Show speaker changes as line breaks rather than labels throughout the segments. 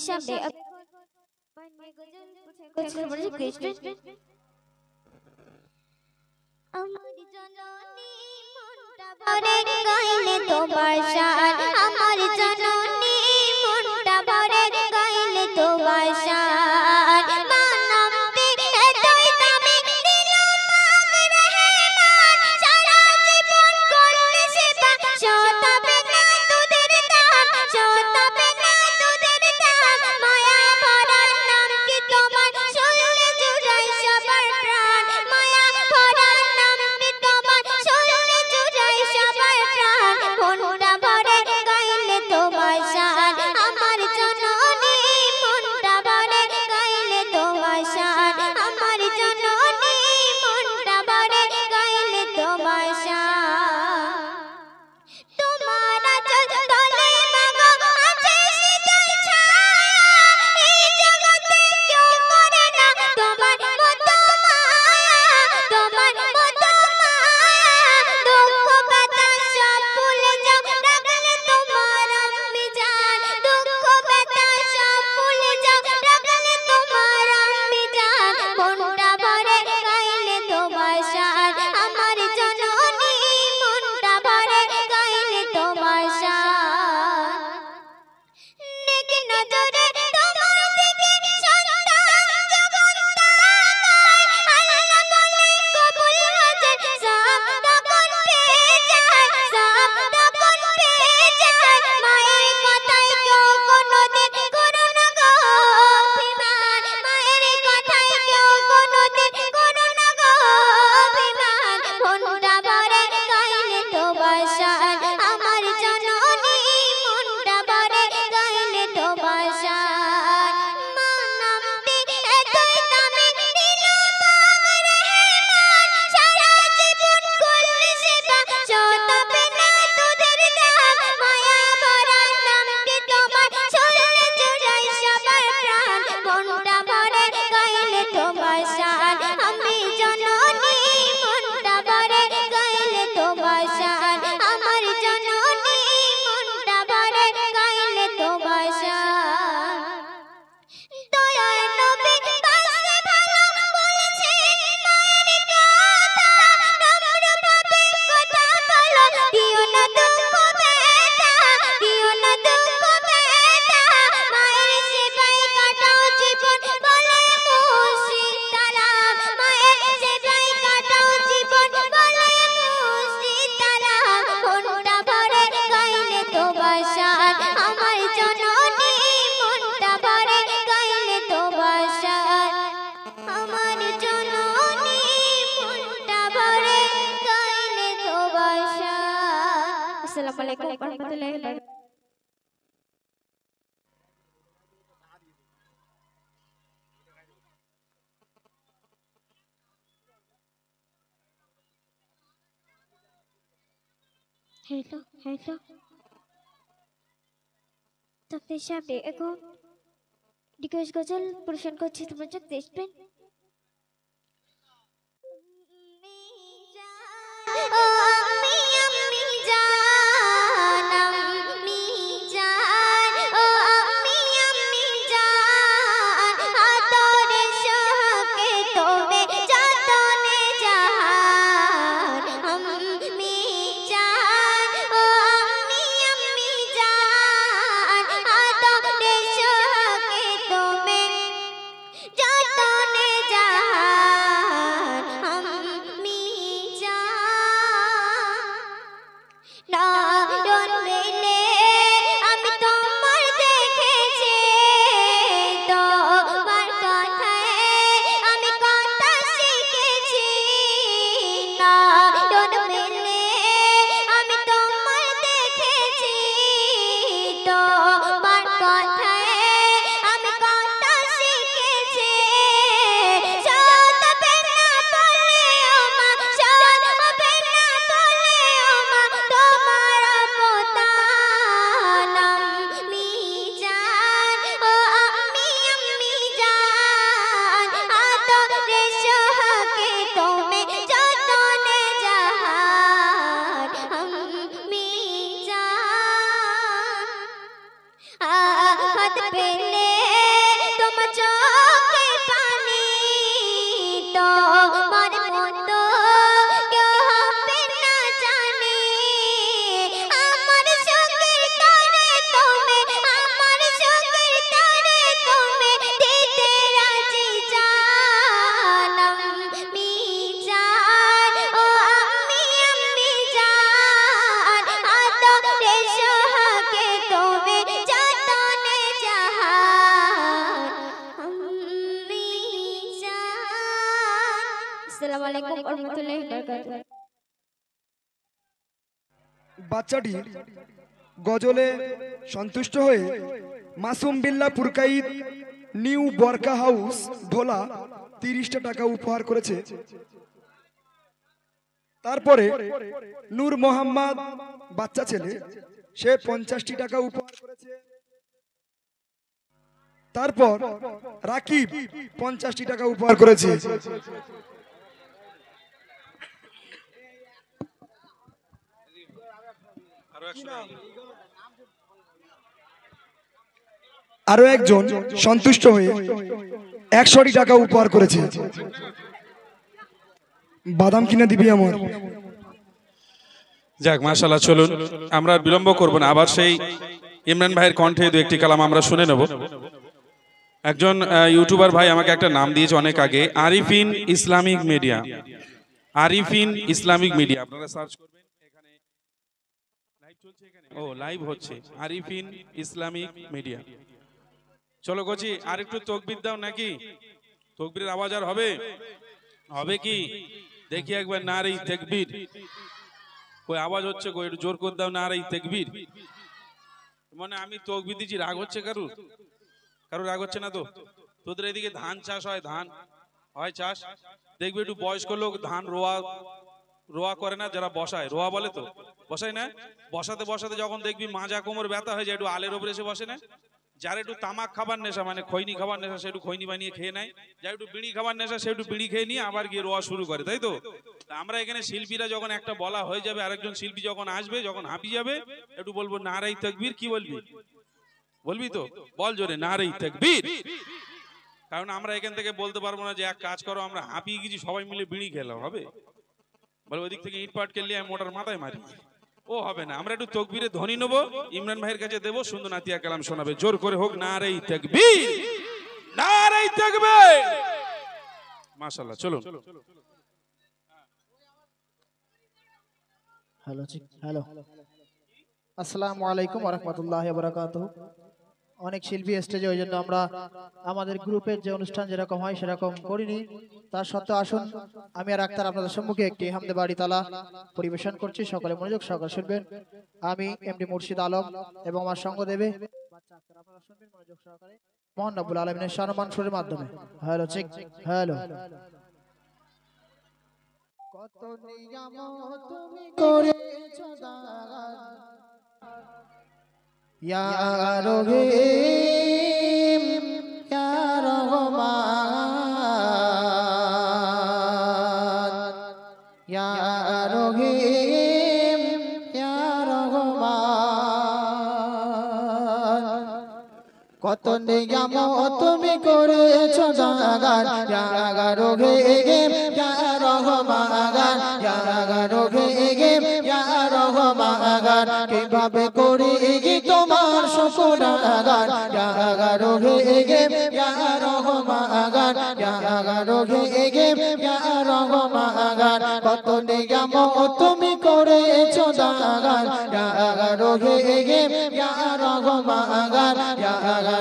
সামনে আমার জননী মনটা ভরে গাইলে তোমার শান, আমার জননী মনটা ভরে গাইলে তোমার শান। মানবতে এতই দামি দিল পাক রহমান, সারা জীবন করলে সেবা, শতাবে না দুধের দাম, শতাবে না দুধের দাম। মায়া ভরার নাম কি তোমার, শুনলে জুড়াই সবার প্রাণ। মায়া ভরার নাম কি তোমার, শুনলে জুড়াই সবার প্রাণ। মনটা ভরে গাইলে তোমার শান, আমার জননী মনটা ভরে গাইলে তোমার শান, আমার জননী মনটা ভরে গাইলে তোমার শান। তোমার আঁচল তলে মাগো আছে শীতল ছায়া, এই জগতে কেউ করে না তোমার মতো মায়া, তোমার মতো মায়া। দুঃখ ব্যথা সব ভুলে যাও, রাখলে তোমার আমি জান। দুঃখ ব্যথা সব ভুলে যাও, রাখলে তোমার আমি জান। মনটা ভরে গাইলে তোমার শান, আমার জননী মনটা ভরে গাইলে তোমার শান। নেক নজরে তোমার দিকে সন্তান যখন তাকায়, আল্লাহ বলে কবুল হাজার, সব তখন পেয়ে যায়, সব তখন পেয়ে যায়। মায়ের কথায় কেউ কোনোদিন করো না গো অভিমান, মায়ের কথায় কেউ কোনোদিন করো না গো অভিমান। মনটা ভরে গাইলে তোমার শান, আমার জননী মনটা ভরে গাইলে তোমার শান। মানবতে এতই দামি দিল পাক রহমান, সারা জীবন করলে সেবা, শতাবে না দুধের দাম। মায়া ভরার নাম কি তোমার, শুনলে জুড়াই সবার প্রাণ। মনটা ভরে গাইলে তোমার শান, আমি জননী মনটা ভরে গাইলে তোমার শান, আমার জননী মনটা ভরে গাইলে তোমার শান। দয়ার নবী বাসে ভালো বলেছেন মায়ের কথা, নম্রভাবে কথা বলো, দিও না দুঃখ ব্যথা, দিও না দুঃখ ব্যথা। মায়ের সেবায় কাটাও জীবন বলে মুর্শিদ কালাম, মায়ের সেবায় কাটাও জীবন বলে মুর্শিদ কালাম। মনটা ভরে গাইলে তোমার শান, আমার জননী মনটা ভরে গাইলে তোমার শান, আমার জননী মনটা ভরে গাইলে তোমার শান। আসসালামু আলাইকুম ওয়া রাহমাতুল্লাহি ওয়া বারাকাতুহু। হ্যালো হ্যালো, আপনাদের সামনে এখন রিকোয়েস্ট গজল পরিবেশন করছি, তোমরা চোখ দেখবেন। ও আম্মি আম্মি জান, আম্মি জান, ও আম্মি আম্মি জান, আদরে সহকে তোমে যতনে জান। আম্মি জান, ও আম্মি আম্মি জান, আদরে সহকে তোমে যতনে রহমতুল্লাহি ওয়া বারাকাতুহু।
বাচ্চাটি গজলে সন্তুষ্ট হয়ে মাসুম বিল্লাহ পুরকাইত নিউ বরকা হাউস ঢোলা 30টা টাকা উপহার করেছে। তারপরে নূর মোহাম্মদ বাচ্চা ছেলে, সে 50টি টাকা উপহার করেছে। তারপর রাকিব 50টি টাকা উপহার করেছে। আরো একজন সন্তুষ্ট হয়ে 100টি টাকা উপহার করেছে। বাদাম কিনে দিবি আমার।
যাক মাশাআল্লাহ, চলুন আমরা বিলম্ব করব না, আবার সেই ইমরান ভাইয়ের কণ্ঠে দু একটি কালাম আমরা শুনে নেব। একজন ইউটিউবার ভাই আমাকে একটা নাম দিয়েছে অনেক আগে, Arifin Islamic media. Arifin Islamic media আপনারা সার্চ করবেন, এখানে লাইভ চলছে, এখানে ও লাইভ হচ্ছে আরিফিন ইসলামিক মিডিয়া। চলো গজি আর একটু তাকবীর দাও, নাকি তাকবীরের আওয়াজ আর হবে? হবে কি দেখি একবার, নারে তাকবীর। কই আওয়াজ হচ্ছে, কই একটু জোর করে দাও, নারে তাকবীর। মানে আমি তাকবীর দিচ্ছি, রাগ হচ্ছে কারুর? কারুর রাগ হচ্ছে না তো? তোদের এদিকে ধান চাষ হয়, ধান হয় চাষ, দেখবি একটু বয়স্ক লোক ধান রোয়া করে না, যারা বসায়, রোয়া বলে তো, বসায় না? বসাতে বসাতে যখন দেখবি মাজা কোমর ব্যথা হয়ে যায়, একটু আলের ওপরে এসে বসে না? যার একটু তামাক খাবার নেশা, মানে খৈনি খাবার নেশা, সে একটু খৈনি বানিয়ে খেয়ে নেয়। যার একটু বিড়ি খাবার নেশা, সে একটু বিড়ি খেয়ে নিয়ে আবার গিয়ে রোয়া শুরু করে, তাই তো? আমরা এখানে শিল্পীরা যখন একটা বলা হয়ে যাবে, আরেকজন শিল্পী যখন আসবে, যখন হাঁপিয়ে যাবে, একটু বলবো নারে তাকবীর। কি বলবি? বলবি তো? বল জোরে, নারে তাকবীর। কারণ আমরা এখান থেকে বলতে পারবো না যে এক কাজ করো, আমরা হাঁপিয়ে গেছি, সবাই মিলে বিড়ি খেলাম, হবে? বলে ওই দিক থেকে ইট পাট খেললে আমি মোটার মাথায় মারি, ও হবে না। আমরা একটু তাকবীরে ধ্বনি নেব, ইমরান ভাইয়ের কাছে দেবো, সুন্দর নাতিয়া কালাম শোনাবে, জোর করে হোক নারে তাকবীর, নারে তাকবীর। মাশাআল্লাহ, চলুন।
হ্যালো হ্যালো, আসসালামু আলাইকুম ওয়া রাহমাতুল্লাহি ওয়া বারাকাতুহু। অনেক শিল্পী স্টেজে, ওই জন্য আমরা আমাদের গ্রুপের যে অনুষ্ঠান যেরকম হয় সেরকম করিনি। তার সত্ত্বেও আসুন, আমি আর আক্তার আপনাদের সম্মুখে একটি হামদে বাড়ি তালা পরিবেশন করছি, সকলে মনোযোগ সহকারে শুনবেন। আমি এমডি মুর্শিদ আলম এবং আমার সঙ্গ দেবে বাচ্চা আক্তার, আপনারা শুনবেন মনোযোগ সহকারে মহান রব্বুল আলামিনের সম্মান সুরের মাধ্যমে। Hello check, hello. কত নিয়ামত তুমি করেছো দান, ইয়া রহিম ইয়া রহমান, ইয়া রহিম ইয়া রহমান। কত নিয়ামত তুমি করেছো দান, ইয়া রহিম ইয়া রহমান, ইয়া রহিম ইয়া রহমান। কিভাবে করি তোমার শুকর আদান, ইয়া রহিম ইয়া রহমান, ইয়া রহিম ইয়া রহমান। কত নিয়ামত তুমি করেছো দান, ইয়া রহিম ইয়া রহমান, ইয়া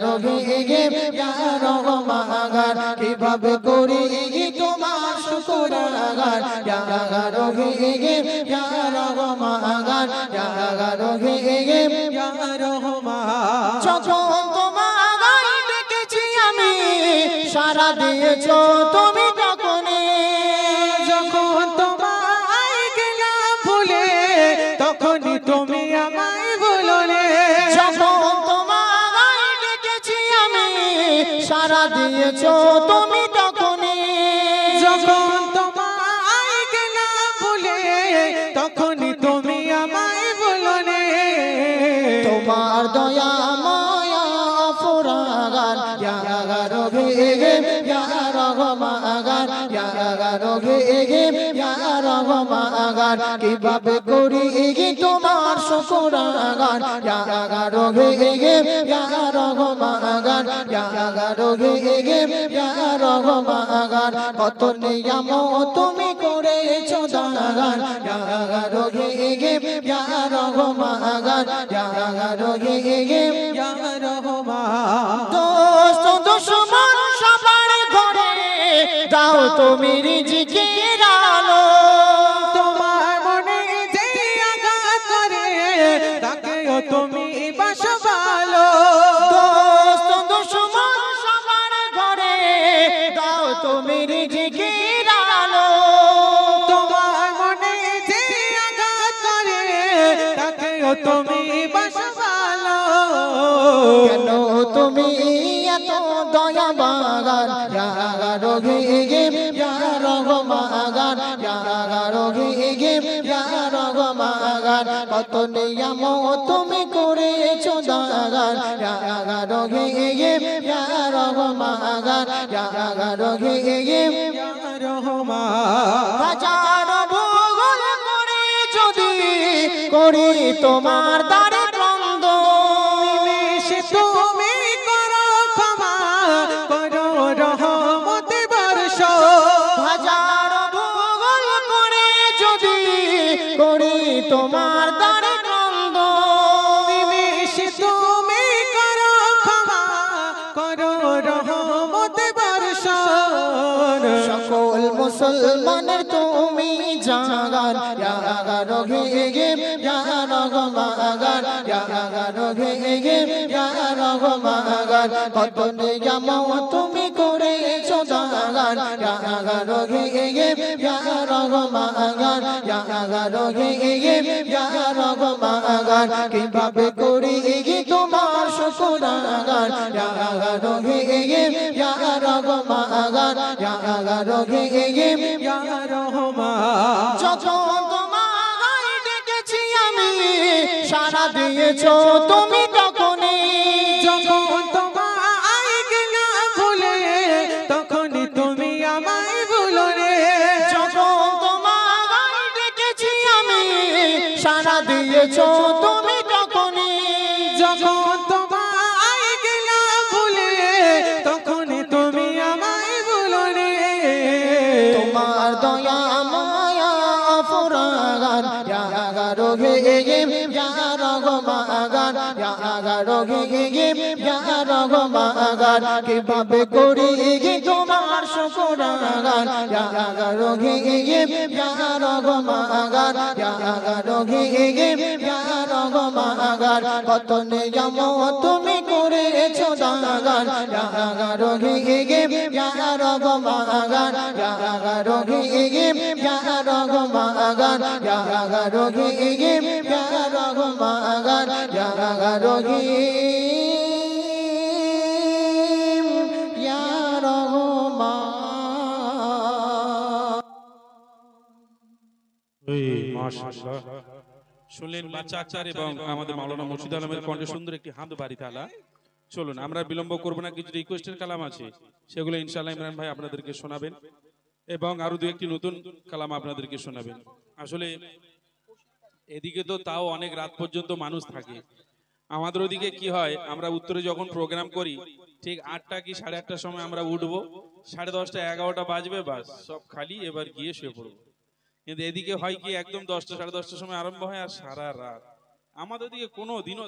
রহিম ইয়া রহমান। কিভাবে করি তোমার শুকর আদান, ইয়া রহিম ইয়া রহমান, ইয়া রহিম ইয়া রহমান। যখন তোমায় ডেকেছি আমি, সাড়া দিয়েছো তুমি তখনই, যখন তোমায় গেলাম ভুলে, তখনই তুমি আমায় ভুলোলে। যখন তোমায় ডেকেছি আমি, সাড়া দিয়েছো তুমি তখনই, যখন তোমায় গেলাম ভুলে, তখনই তুমি আমায় ভুলোলে। তোমার দয়া মায়া ফুরাগান, ইয়া রহিম ইয়া রহমান, ইয়া রহিম ইয়া রহমান। কিভাবে করি তোমার শুকর আদান, ইয়া রহিম ইয়া রহমান, ইয়া রহিম ইয়া রহমান। কত নিয়ামত তুমি করেছো দান, ইয়া রহিম ইয়া রহমান, ইয়া রহিম ইয়া রহমান। দোস্ত দুশমন সবার ঘরে দাও তুমি রিজিকের আলো,
তুমি বাসো ভালো।
দোস্ত দুশমন সবার ঘরে দাও তুমি রিজিকের আলো।
তোমার মনে যে আঘাত করে তাকেও তুমি বাসো ভালো।
কেন তুমি এত দয়া বাগান রোগী রহমাগান রোগী রহমাগান কত নিয়ম তুমি করেছো দাগান রোগী রহমাগান রোগী হাজার ভুল করে যদি করি তোমার দ্বারে ক্রন্দ
নিমেষে তুমি করো ক্ষমা, করো রহমত বর্ষ।
হাজার ভুল করে যদি করি তোমার দ্বারে ক্রন্দ
নিমেষে তুমি করো ক্ষমা, করো রহমত বর্ষ।
সকল মুসলমানের তুমি জাগান রোগী রহমাগান রোগী রহমাগান কত নিয়ম তুমি করেছো দাগান রোগী রহমাগান রোগী রহমাগান কিভাবে করি তোমার শুকরাগান রোগী রহমাগান রোগী যখন তোমায় ডেকেছি আমি সাড়া দিয়েছো তুমি তখনই।
যখন তোমায় গেলা ভুলে তখনই তুমি আমায় ভুলো রে।
যখন তোমায় ডেকেছি আমি সাড়া দিয়েছো তুমি তখনই।
যখন তোমায় গেলা ভুলে তখনই তুমি আমায় ভুলো রে।
তোমার দয়া মায়া ফুরাগান রোগী রহমাগান রোগী রহমাগান কিভাবে করি তোমার শুকরাগান রোগী রহমাগান রোগী রহমাগান কত নিয়ম তুমি করেছো দাগান রোগী রহমাগান রোগী রহমাগান রোগী রহমাগান রোগী
মাশাআল্লাহ। শুনলেন বাচ্চা আচার এবং আমাদের মাওলানা মুর্শিদ আলমের কণ্ঠে সুন্দর একটি হামদ বাড়ি তালা। চলুন আমরা বিলম্ব করবো না, কিছু রিকোয়েস্টের কালাম আছে সেগুলো ইনশাআল্লাহ ইমরান ভাই আপনাদেরকে শোনাবেন এবং আরো দু একটি নতুন কালাম আপনাদেরকে শোনাবেন। আসলে এদিকে তো তাও অনেক রাত পর্যন্ত মানুষ থাকে, আমাদের ওদিকে কি হয় আমরা উত্তরে যখন প্রোগ্রাম করি ঠিক 8টা কি 8:30টার সময় আমরা উঠবো, 10:30টা 11টা বাজবে, বাস সব খালি, এবার গিয়ে শুয়ে পড়বো। কিন্তু এদিকে হয় কি একদম 10টা 10:30টার সময় আরম্ভ হয় আর সারা রাত। আমাদের দিকে কোনো দিনও